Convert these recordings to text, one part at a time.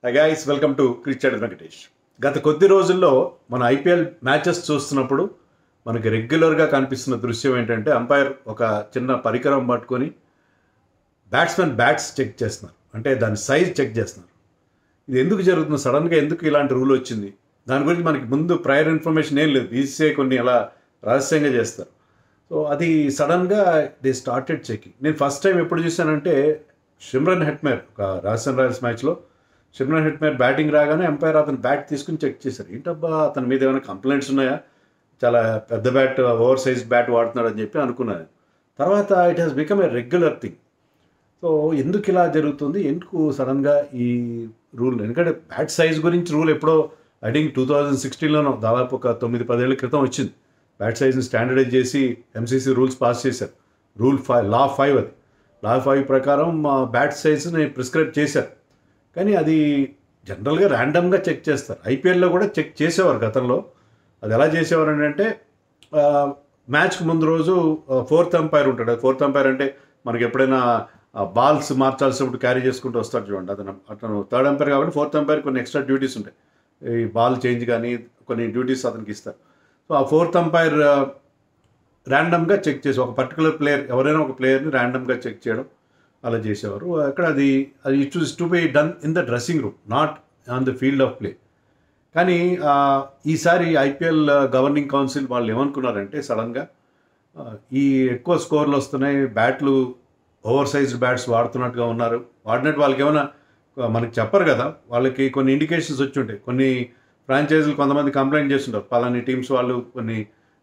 Hi guys, welcome to cricket Venkatesh. గత కొద్ది రోజుల్లో మన ఐపీఎల్ మ్యాచెస్ చూస్తున్నప్పుడు మనకి రెగ్యులర్గా కనిపిస్తున్న దృశ్యం ఏంటంటే అంపైర్ ఒక చిన్న పరికరం పట్టుకొని బ్యాట్స్మెన్ బ్యాట్స్ చెక్ చేస్తున్నారు. అంటే దాని సైజ్ చెక్ చేస్తున్నారు. ఇది ఎందుకు జరుగుతుంది? సడన్గా ఎందుకు ఇలాంటి రూల్ వచ్చింది? దాని గురించి మనకి ముందు ప్రయర్ ఇన్ఫర్మేషన్ ఏం లేదు. బీసీసీఐ కొన్ని అలా రహస్యంగా చేస్తారు. సో అది సడన్గా దే స్టార్టెడ్ చెకింగ్. నేను ఫస్ట్ టైం ఎప్పుడు చూశానంటే సిమ్రన్ హెట్మేర్ ఒక రాజస్థాన్ రాయల్స్ మ్యాచ్లో సిమ్రన్ హెట్మేర్ బ్యాటింగ్ రాగానే అంపైర్ అతను బ్యాట్ తీసుకుని చెక్ చేశారు. ఏంటబ్బా అతని మీద ఏమైనా కంప్లైంట్స్ ఉన్నాయా, చాలా పెద్ద బ్యాట్ ఓవర్ సైజ్ బ్యాట్ వాడుతున్నాడు అని చెప్పి అనుకున్నాను. తర్వాత it has become a regular thing. So ఎందుకు ఇలా జరుగుతుంది, ఎందుకు సడన్గా ఈ రూల్? ఎందుకంటే బ్యాట్ సైజ్ గురించి రూల్ ఎప్పుడో ఐ థింక్ 2016లోనో దాదాపు ఒక 9-10 ఏళ్ల క్రితం వచ్చింది. బ్యాట్ సైజ్ని స్టాండర్డైజ్ చేసి ఎంసీసీ రూల్స్ పాస్ చేశారు. రూల్ 5 లా 5 అది. లా 5 ప్రకారం బ్యాట్ సైజ్ని ప్రిస్క్రైబ్ చేశారు. కానీ అది జనరల్గా ర్యాండమ్గా చెక్ చేస్తారు. ఐపీఎల్లో కూడా చెక్ చేసేవారు గతంలో. అది ఎలా చేసేవారు అంటే మ్యాచ్కి ముందు రోజు ఫోర్త్ అంపైర్ ఉంటాడు. ఫోర్త్ అంపైర్ అంటే మనకి ఎప్పుడైనా బాల్స్ మార్చాల్సినప్పుడు క్యారీ చేసుకుంటూ వస్తాడు చూడండి. అతను థర్డ్ అంపైర్ కాబట్టి ఫోర్త్ అంపైర్ కొన్ని ఎక్స్ట్రా డ్యూటీస్ ఉంటాయి. ఈ బాల్ చేంజ్ కానీ కొన్ని డ్యూటీస్ అతనికి ఇస్తారు. సో ఆ ఫోర్త్ అంపైర్ ర్యాండమ్గా చెక్ చేసి ఒక పర్టికులర్ ప్లేయర్, ఎవరైనా ఒక ప్లేయర్ని ర్యాండమ్గా చెక్ చేయడం అలా చేసేవారు. అక్కడ అది it use to be done in the dressing room, not on the field of play. కానీ ఈసారి ఐపీఎల్ గవర్నింగ్ కౌన్సిల్ వాళ్ళు ఏమనుకున్నారంటే సడన్గా ఈ ఎక్కువ స్కోర్లు వస్తున్నాయి, బ్యాట్లు ఓవర్ సైజ్డ్ బ్యాట్స్ వాడుతున్నట్టుగా ఉన్నారు. వాడినట్టు వాళ్ళకి ఏమైనా మనకి చెప్పరు కదా, వాళ్ళకి కొన్ని ఇండికేషన్స్ వచ్చి ఉంటాయి. కొన్ని ఫ్రాంచైజీలు కొంతమంది కంప్లైంట్ చేస్తుంటారు, పలాని టీమ్స్ వాళ్ళు కొన్ని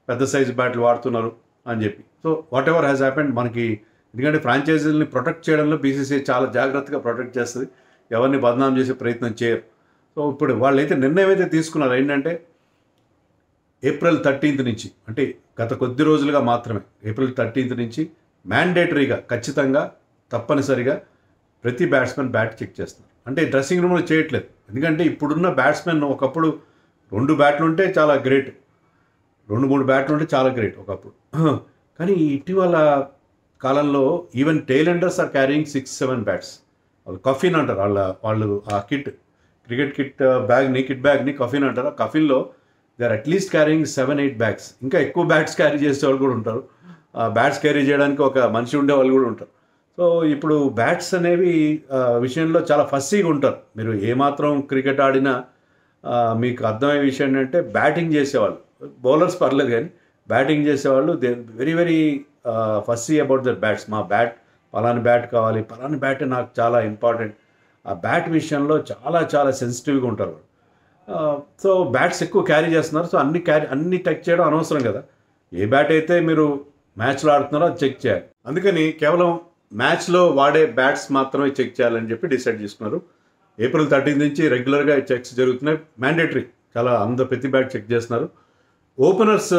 పెద్ద సైజ్ బ్యాట్లు వాడుతున్నారు అని చెప్పి. So what ever has happened మనకి, ఎందుకంటే ఫ్రాంచైజీలని ప్రొటెక్ట్ చేయడంలో బీసీసీఐ చాలా జాగ్రత్తగా ప్రొటెక్ట్ చేస్తుంది, ఎవరిని బదనాం చేసే ప్రయత్నం చేయరు. సో ఇప్పుడు వాళ్ళైతే నిర్ణయం అయితే తీసుకున్నారు ఏంటంటే ఏప్రిల్ 13th నుంచి, అంటే గత కొద్ది రోజులుగా మాత్రమే, ఏప్రిల్ 13th నుంచి మ్యాండేటరీగా ఖచ్చితంగా తప్పనిసరిగా ప్రతి బ్యాట్స్మెన్ బ్యాట్ చెక్ చేస్తున్నారు. అంటే డ్రెస్సింగ్ రూమ్లో చేయట్లేదు. ఎందుకంటే ఇప్పుడున్న బ్యాట్స్మెన్ ఒకప్పుడు 2 బ్యాట్లు ఉంటే చాలా గ్రేట్, 2-3 బ్యాట్లు ఉంటే చాలా గ్రేట్ ఒకప్పుడు. కానీ ఇటీవల కాలంలో even tail enders are carrying 6-7 bats. వాళ్ళు కఫిన్ అంటారు. వాళ్ళు ఆ కిట్, క్రికెట్ కిట్ బ్యాగ్ని, కిట్ బ్యాగ్ని కఫిన్ అంటారు. ఆ కఫిన్లో they are at least carrying 7-8 bags. ఇంకా ఎక్కువ బ్యాట్స్ క్యారీ చేసే వాళ్ళు కూడా ఉంటారు. బ్యాట్స్ క్యారీ చేయడానికి ఒక మనిషి ఉండే వాళ్ళు కూడా ఉంటారు. సో ఇప్పుడు బ్యాట్స్ అనేవి విషయంలో చాలా ఫస్సీగా ఉంటారు. మీరు ఏమాత్రం క్రికెట్ ఆడినా మీకు అర్థమయ్యే విషయం ఏంటంటే బ్యాటింగ్ చేసేవాళ్ళు, బౌలర్స్ పర్లేదు కానీ బ్యాటింగ్ చేసేవాళ్ళు they very very fussy about their bats. మా బ్యాట్ పలాని బ్యాట్ కావాలి, పలాని బ్యాట్ నాకు చాలా ఇంపార్టెంట్. ఆ బ్యాట్ విషయంలో చాలా చాలా సెన్సిటివ్గా ఉంటారు. సో బ్యాట్స్ ఎక్కువ క్యారీ చేస్తున్నారు. సో అన్ని చెక్ చేయడం అనవసరం కదా. ఏ బ్యాట్ అయితే మీరు మ్యాచ్లో ఆడుతున్నారో అది చెక్ చేయాలి. అందుకని కేవలం మ్యాచ్లో వాడే బ్యాట్స్ మాత్రమే చెక్ చేయాలని చెప్పి డిసైడ్ చేసుకున్నారు. ఏప్రిల్ 13 నుంచి రెగ్యులర్గా చెక్స్ జరుగుతున్నాయి, మ్యాండేటరీ. చాలా ప్రతి బ్యాట్ చెక్ చేస్తున్నారు. ఓపెనర్స్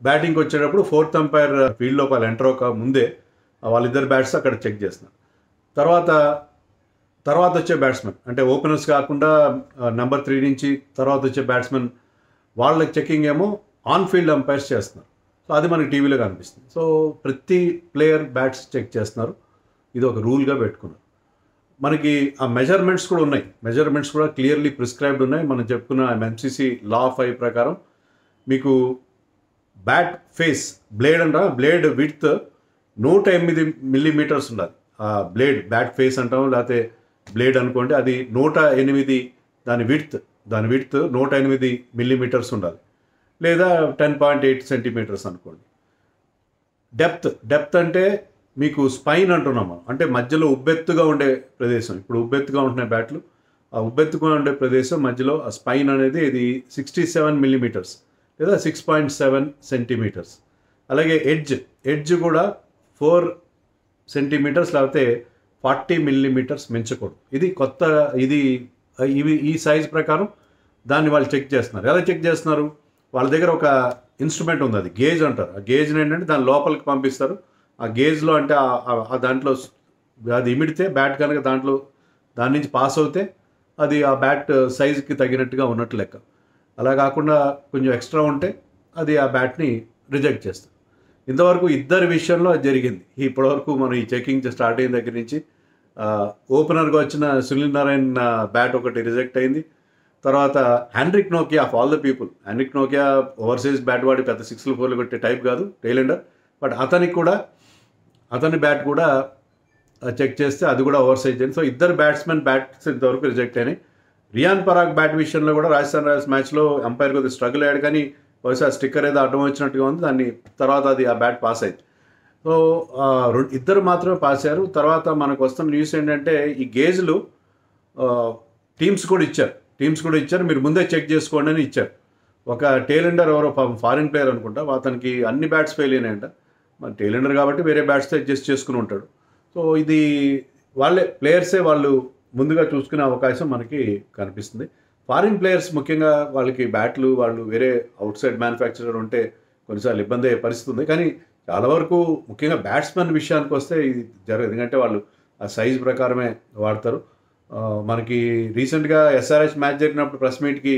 బ్యాటింగ్కి వచ్చేటప్పుడు ఫోర్త్ అంపైర్ ఫీల్డ్ లోపల ఎంటర్ అవ్వక ముందే వాళ్ళిద్దరు బ్యాట్స్ అక్కడ చెక్ చేస్తున్నారు. తర్వాత వచ్చే బ్యాట్స్మెన్, అంటే ఓపెనర్స్ కాకుండా నెంబర్ 3 నుంచి తర్వాత వచ్చే బ్యాట్స్మెన్ వాళ్ళ చెకింగ్ ఏమో ఆన్ ఫీల్డ్ అంపైర్స్ చేస్తున్నారు. సో అది మనకి టీవీలో కనిపిస్తుంది. సో ప్రతి ప్లేయర్ బ్యాట్స్ చెక్ చేస్తున్నారు. ఇది ఒక రూల్గా పెట్టుకున్నారు. మనకి ఆ మెజర్మెంట్స్ కూడా ఉన్నాయి. మెజర్మెంట్స్ కూడా క్లియర్లీ ప్రిస్క్రైబ్డ్ ఉన్నాయి. మనం చెప్పుకున్న ఎంసీసీ లా 5 ప్రకారం మీకు bat face blade width 108 millimetres ఉండాలి. ఆ బ్యాట్ ఫేస్ అంటాం, లేకపోతే బ్లేడ్ అనుకోండి, అది 108, దాని విడ్త్ 108 మిల్లీమీటర్స్ ఉండాలి, లేదా 10.8 సెంటీమీటర్స్ అనుకోండి. డెప్త్ అంటే మీకు స్పైన్ అంటున్నాము, అంటే మధ్యలో ఉబ్బెత్తుగా ఉండే ప్రదేశం. ఇప్పుడు ఉబ్బెత్తుగా ఉంటున్నాయి బ్యాట్లు, ఆ ఉబ్బెత్తుగా ఉండే ప్రదేశం మధ్యలో ఆ స్పైన్ అనేది ఇది 67 మిల్లీమీటర్స్ లేదా 6.7 సెంటీమీటర్స్. అలాగే ఎడ్జ్ కూడా 4 సెంటీమీటర్స్ లేకపోతే 40 మిల్లీమీటర్స్ మించకూడదు. ఇది ఈ సైజ్ ప్రకారం దాన్ని వాళ్ళు చెక్ చేస్తున్నారు. ఎలా చెక్ చేస్తున్నారు? వాళ్ళ దగ్గర ఒక ఇన్స్ట్రుమెంట్ ఉంది, అది గేజ్ అంటారు. ఆ గేజ్ని ఏంటంటే దాని లోపలికి పంపిస్తారు. ఆ గేజ్లో అంటే ఆ దాంట్లో అది ఇమిడితే బ్యాట్ కనుక దాని నుంచి పాస్ అవుతే అది ఆ బ్యాట్ సైజుకి తగినట్టుగా ఉన్నట్టు లెక్క. అలా కాకుండా కొంచెం ఎక్స్ట్రా ఉంటే అది ఆ బ్యాట్ని రిజెక్ట్ చేస్తారు. ఇంతవరకు ఇద్దరి విషయంలో అది జరిగింది. ఇప్పటివరకు మనం ఈ చెకింగ్ స్టార్ట్ అయిన దగ్గర నుంచి ఓపెనర్గా వచ్చిన సునీల్ నారాయణ్ బ్యాట్ ఒకటి రిజెక్ట్ అయింది. తర్వాత Heinrich Nokia of all the people, Heinrich Nokia overseas bat వాడి పెద్ద 6లు 4లు కొట్టే టైప్ కాదు, టైలెండర్. బట్ అతని బ్యాట్ కూడా చెక్ చేస్తే అది కూడా ఓవర్ సైజ్ అయింది. సో ఇద్దరు బ్యాట్స్మెన్ బ్యాట్స్ ఇంతవరకు రిజెక్ట్ అయినాయి. రియాన్ పరాగ్ బ్యాట్ విషయంలో కూడా రాజస్థాన్ రాయల్స్ మ్యాచ్లో అంపైర్ కొద్దిగా స్ట్రగుల్ అయ్యాడు, కానీ బహుశా స్టిక్కర్ ఏదో అడ్డం వచ్చినట్టుగా ఉంది, దాన్ని తర్వాత అది ఆ బ్యాట్ పాస్ అయింది. సో ఇద్దరు మాత్రమే పాస్ అయ్యారు. తర్వాత మనకు వస్తున్న న్యూస్ ఏంటంటే ఈ గేజ్లు టీమ్స్ కూడా ఇచ్చారు, మీరు ముందే చెక్ చేసుకోండి అని ఇచ్చారు. ఒక టైలెండర్ ఎవరో ఫారిన్ ప్లేయర్ అనుకుంటా, అతనికి అన్ని బ్యాట్స్ ఫెయిల్ అయినాయంట. మరి టైలెండర్ కాబట్టి వేరే బ్యాట్స్తో అడ్జస్ట్ చేసుకుని ఉంటాడు. సో ఇది ప్లేయర్సే వాళ్ళు ముందుగా చూసుకునే అవకాశం మనకి కనిపిస్తుంది. ఫారిన్ ప్లేయర్స్ ముఖ్యంగా వాళ్ళకి బ్యాట్లు వాళ్ళు వేరే అవుట్ సైడ్ మ్యానుఫ్యాక్చరర్ ఉంటే కొన్నిసార్లు ఇబ్బంది అయ్యే పరిస్థితి ఉంది. కానీ చాలా వరకు ముఖ్యంగా బ్యాట్స్మెన్ విషయానికి వస్తే ఇది జరగదు, ఎందుకంటే వాళ్ళు ఆ సైజ్ ప్రకారమే వాడతారు. మనకి రీసెంట్గా ఎస్ఆర్హెచ్ మ్యాచ్ జరిగినప్పుడు ప్రెస్ మీట్కి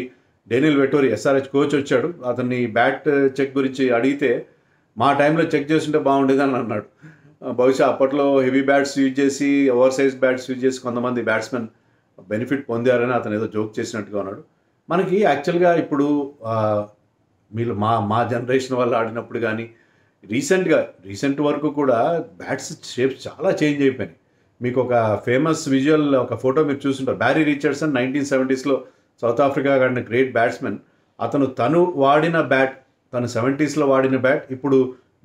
డేనియల్ వెటోరీ ఎస్ఆర్హెచ్ కోచ్ వచ్చాడు. అతన్ని బ్యాట్ చెక్ గురించి అడిగితే మా టైంలో చెక్ చేస్తుంటే బాగుండేదని అన్నాడు. బహుశా అప్పట్లో హెవీ బ్యాట్స్ యూజ్ చేసి ఓవర్ సైజ్ బ్యాట్స్ యూజ్ చేసి కొంతమంది బ్యాట్స్మెన్ బెనిఫిట్ పొందారని అతను ఏదో జోక్ చేసినట్టుగా ఉన్నాడు. మనకి యాక్చువల్గా ఇప్పుడు మీరు మా జనరేషన్ వాళ్ళు ఆడినప్పుడు కానీ రీసెంట్ వరకు కూడా బ్యాట్స్ షేప్స్ చాలా చేంజ్ అయిపోయినాయి. మీకు ఒక ఫేమస్ విజువల్ ఒక ఫోటో మీరు చూస్తుంటారు. Barry Richardson 1970s south Africa ఆడిన గ్రేట్ బ్యాట్స్మెన్. తను వాడిన బ్యాట్, తను 70s వాడిన బ్యాట్, ఇప్పుడు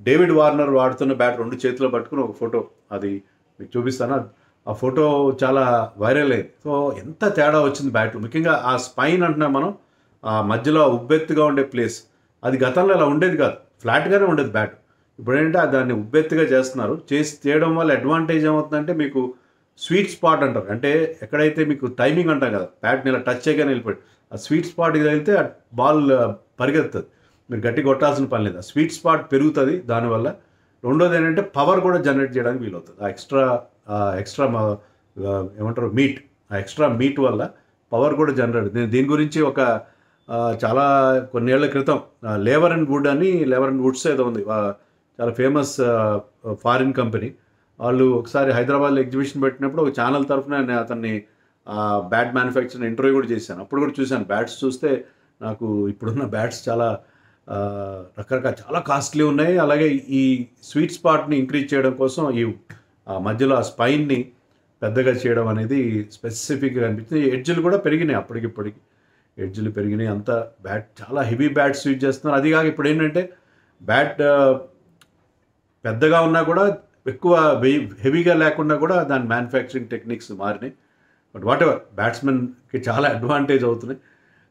డేవిడ్ వార్నర్ వాడుతున్న బ్యాట్ రెండు చేతిలో పట్టుకుని ఒక ఫోటో, అది మీకు చూపిస్తాను. ఆ ఫోటో చాలా వైరల్ అయింది. సో ఎంత తేడా వచ్చింది బ్యాట్, ముఖ్యంగా ఆ స్పైన్ అంటున్నాం మనం, ఆ మధ్యలో ఉబ్బెత్తుగా ఉండే ప్లేస్, అది గతంలో అలా ఉండేది కాదు, ఫ్లాట్గానే ఉండేది బ్యాట్. ఇప్పుడు ఏంటంటే దాన్ని ఉబ్బెత్తుగా చేయడం వల్ల అడ్వాంటేజ్ ఏమవుతుందంటే మీకు స్వీట్ స్పాట్ అంటారు, అంటే ఎక్కడైతే మీకు టైమింగ్ అంటాం కదా, బ్యాట్ని ఇలా టచ్ చేయగానే వెళ్ళిపోయి ఆ స్వీట్ స్పాట్కి తగిలితే ఆ బాల్ పరిగెత్తుంది, మీరు గట్టి కొట్టాల్సిన పని లేదు, ఆ స్వీట్ స్పాట్ పెరుగుతుంది దానివల్ల. రెండోది ఏంటంటే పవర్ కూడా జనరేట్ చేయడానికి వీలవుతుంది. ఆ ఎక్స్ట్రా ఏమంటారు మీట్, ఆ ఎక్స్ట్రా మీట్ వల్ల పవర్ కూడా జనరేట్. దీని గురించి ఒక చాలా కొన్నేళ్ల క్రితం లేవర్ అండ్ వుడ్స్ ఏదో ఉంది, చాలా ఫేమస్ ఫారిన్ కంపెనీ, వాళ్ళు ఒకసారి హైదరాబాద్లో ఎగ్జిబిషన్ పెట్టినప్పుడు ఒక ఛానల్ తరఫున నేను అతన్ని బ్యాట్ మ్యానుఫ్యాక్చర్ ఇంటర్వ్యూ కూడా చేశాను. అప్పుడు కూడా చూశాను బ్యాట్స్ చూస్తే నాకు ఇప్పుడున్న బ్యాట్స్ చాలా రకరకాల చాలా కాస్ట్లీ ఉన్నాయి. అలాగే ఈ స్వీట్ స్పాట్ని ఇంక్రీజ్ చేయడం కోసం ఈ మధ్యలో ఆ స్పైన్ని పెద్దగా చేయడం అనేది స్పెసిఫిక్గా అనిపించింది. ఎడ్జ్లు కూడా పెరిగినాయి, అప్పటికిప్పటికి ఎడ్జ్లు పెరిగినాయి. అంతా బ్యాట్ చాలా హెవీ బ్యాట్స్ యూజ్ చేస్తున్నారు. అది కాక ఇప్పుడు ఏంటంటే బ్యాట్ పెద్దగా ఉన్నా కూడా ఎక్కువ హెవీగా లేకుండా కూడా దాని మ్యానుఫ్యాక్చరింగ్ టెక్నిక్స్ మారినాయి. బట్ వాట్ ఎవర్, బ్యాట్స్మెన్కి చాలా అడ్వాంటేజ్ అవుతున్నాయి.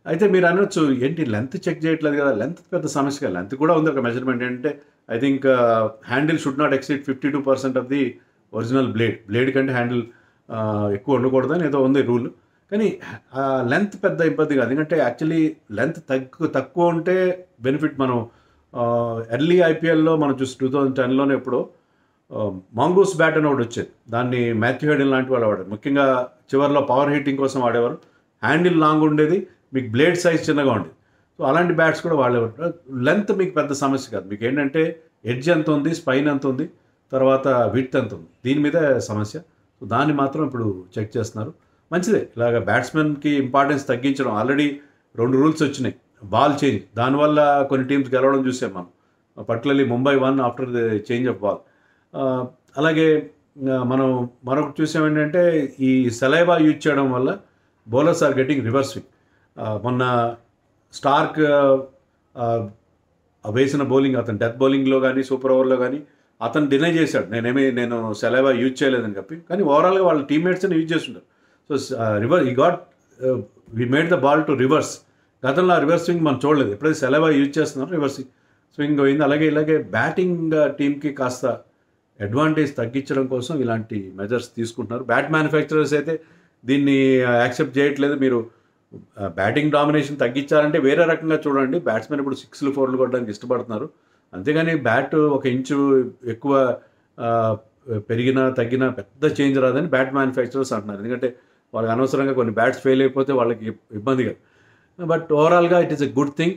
అయితే మీరు అనొచ్చు ఏంటి లెంత్ చెక్ చేయట్లేదు కదా, లెంత్ పెద్ద సమస్య కదా, లెంత్ కూడా ఉంది ఒక మెజర్మెంట్. ఏంటంటే I think handle should not exceed 52% of the original blade కంటే హ్యాండిల్ ఎక్కువ ఉండకూడదని ఏదో ఉంది రూల్. కానీ లెంత్ పెద్ద ఇబ్బంది కాదు, ఎందుకంటే యాక్చువల్లీ లెంత్ తక్కువ ఉంటే బెనిఫిట్. మనం ఎర్లీ ఐపీఎల్లో మనం చూసి 2010లోనే ఎప్పుడో మాంగూస్ బ్యాట్ అని ఒకటి వచ్చేది, దాన్ని మాథ్యూ హెడెన్ లాంటి వాళ్ళు వాడారు. ముఖ్యంగా చివరిలో పవర్ హీటింగ్ కోసం వాడేవారు. హ్యాండిల్ లాంగ్ ఉండేది, మీకు బ్లేడ్ సైజ్ చిన్నగా ఉండేది. సో అలాంటి బ్యాట్స్ కూడా వాడేవారు. లెంత్ మీకు పెద్ద సమస్య కాదు, మీకు ఏంటంటే ఎడ్జ్ ఎంత ఉంది, స్పైన్ ఎంత ఉంది, తర్వాత విడ్త్ ఎంత ఉంది, దీని మీద సమస్య. సో దాన్ని మాత్రం ఇప్పుడు చెక్ చేస్తున్నారు. మంచిదే, ఇలాగ బ్యాట్స్మెన్కి ఇంపార్టెన్స్ తగ్గించడం. ఆల్రెడీ 2 రూల్స్ వచ్చినాయి, బాల్ చేంజ్, దానివల్ల కొన్ని టీమ్స్ గెలవడం చూసాం మనం, particularly Mumbai one after the change of ball. అలాగే మనం మరొకటి చూసాం ఏంటంటే ఈ సెలైవా యూజ్ చేయడం వల్ల bowlers are getting reverse swing. మొన్న స్టార్క్ వేసిన బౌలింగ్, అతను డెత్ బౌలింగ్లో కానీ సూపర్ ఓవర్లో కానీ అతను డినై చేశాడు, నేను సెలైవా యూజ్ చేయలేదని చెప్పి. కానీ ఓవరాల్గా వాళ్ళ టీమ్మేట్స్ అని యూజ్ చేస్తుంటారు. So we made the ball to reverse. గతంలో రివర్స్ స్వింగ్ మనం చూడలేదు, ఎప్పుడైతే సెలైవా యూజ్ చేస్తున్నారో రివర్స్ స్వింగ్ పోయింది. ఇలాగే బ్యాటింగ్ టీంకి కాస్త అడ్వాంటేజ్ తగ్గించడం కోసం ఇలాంటి మెజర్స్ తీసుకుంటున్నారు. బ్యాట్ మ్యానుఫ్యాక్చరర్స్ అయితే దీన్ని యాక్సెప్ట్ చేయట్లేదు. మీరు బ్యాటింగ్ డామినేషన్ తగ్గించాలంటే వేరే రకంగా చూడండి. బ్యాట్స్మెన్ ఇప్పుడు 6లు 4లు కొట్టడానికి ఇష్టపడుతున్నారు, అంతేగాని బ్యాట్ 1 ఇంచు ఎక్కువ పెరిగినా తగ్గినా పెద్ద చేంజ్ రాదని బ్యాట్ మ్యానుఫ్యాక్చరర్స్ అంటున్నారు. ఎందుకంటే వాళ్ళకి అనవసరంగా కొన్ని బ్యాట్స్ ఫెయిల్ అయిపోతే వాళ్ళకి ఇబ్బందిగా. బట్ ఓవరాల్గా it is a good thing.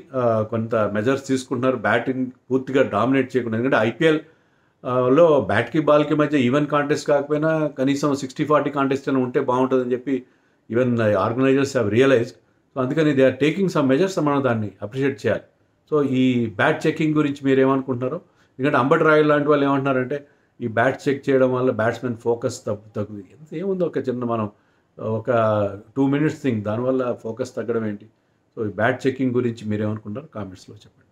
కొంత మెజర్స్ తీసుకుంటున్నారు బ్యాటింగ్ పూర్తిగా డామినేట్ చేయకుండా. ఎందుకంటే ఐపీఎల్ లో బ్యాట్కి బాల్కి మధ్య ఈవెన్ కాంటెస్ట్ కాకపోయినా కనీసం 60-40 కాంటెస్ట్ అని ఉంటే బాగుంటుందని చెప్పి even organisers have realised. So అందుకని they are taking some measures, మనం దాన్ని అప్రిషియేట్ చేయాలి. సో ఈ బ్యాట్ చెకింగ్ గురించి మీరు ఏమనుకుంటున్నారో? ఎందుకంటే అంబటి రాయుడు లాంటి వాళ్ళు ఏమంటున్నారంటే ఈ బ్యాట్ చెక్ చేయడం వల్ల బ్యాట్స్మెన్ ఫోకస్ తగ్గుతుంది. ఎంత ఏముందో ఒక చిన్న మనం ఒక 2 minutes థింగ్, దానివల్ల ఫోకస్ తగ్గడం ఏంటి? సో ఈ బ్యాట్ చెకింగ్ గురించి మీరేమనుకుంటారో కామెంట్స్లో చెప్పండి.